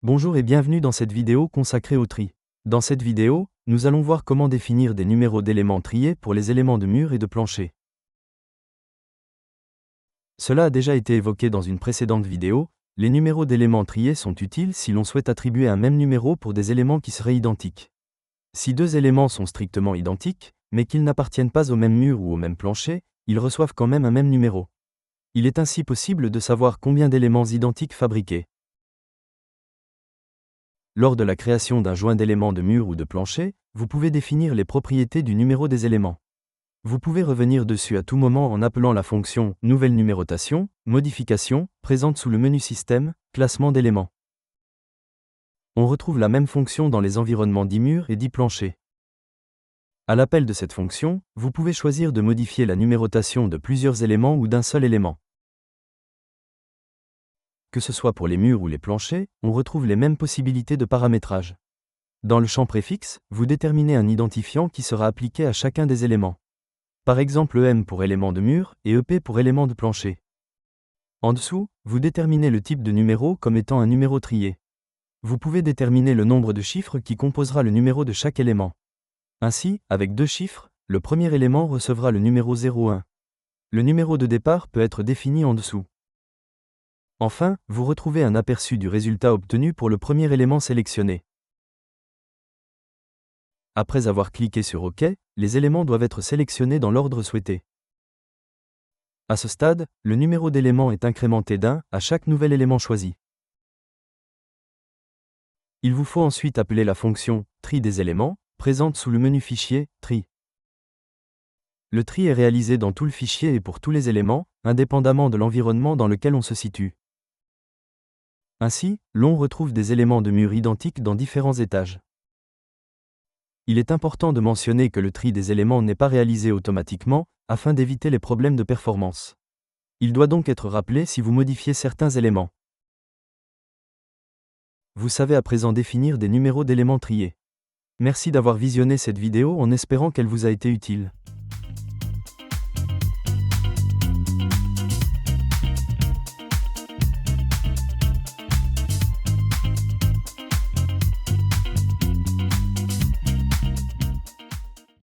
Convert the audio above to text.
Bonjour et bienvenue dans cette vidéo consacrée au tri. Dans cette vidéo, nous allons voir comment définir des numéros d'éléments triés pour les éléments de mur et de plancher. Cela a déjà été évoqué dans une précédente vidéo, les numéros d'éléments triés sont utiles si l'on souhaite attribuer un même numéro pour des éléments qui seraient identiques. Si deux éléments sont strictement identiques, mais qu'ils n'appartiennent pas au même mur ou au même plancher, ils reçoivent quand même un même numéro. Il est ainsi possible de savoir combien d'éléments identiques fabriquer. Lors de la création d'un joint d'éléments de mur ou de plancher, vous pouvez définir les propriétés du numéro des éléments. Vous pouvez revenir dessus à tout moment en appelant la fonction « Nouvelle numérotation »,« Modification » présente sous le menu Système, « Classement d'éléments ». On retrouve la même fonction dans les environnements dits murs et dits planchers. À l'appel de cette fonction, vous pouvez choisir de modifier la numérotation de plusieurs éléments ou d'un seul élément. Que ce soit pour les murs ou les planchers, on retrouve les mêmes possibilités de paramétrage. Dans le champ préfixe, vous déterminez un identifiant qui sera appliqué à chacun des éléments. Par exemple EM pour élément de mur et EP pour élément de plancher. En dessous, vous déterminez le type de numéro comme étant un numéro trié. Vous pouvez déterminer le nombre de chiffres qui composera le numéro de chaque élément. Ainsi, avec deux chiffres, le premier élément recevra le numéro 01. Le numéro de départ peut être défini en dessous. Enfin, vous retrouvez un aperçu du résultat obtenu pour le premier élément sélectionné. Après avoir cliqué sur OK, les éléments doivent être sélectionnés dans l'ordre souhaité. À ce stade, le numéro d'élément est incrémenté d'1 à chaque nouvel élément choisi. Il vous faut ensuite appeler la fonction « tri des éléments » présente sous le menu Fichier, Tri. Le tri est réalisé dans tout le fichier et pour tous les éléments, indépendamment de l'environnement dans lequel on se situe. Ainsi, l'on retrouve des éléments de mur identiques dans différents étages. Il est important de mentionner que le tri des éléments n'est pas réalisé automatiquement, afin d'éviter les problèmes de performance. Il doit donc être rappelé si vous modifiez certains éléments. Vous savez à présent définir des numéros d'éléments triés. Merci d'avoir visionné cette vidéo en espérant qu'elle vous a été utile.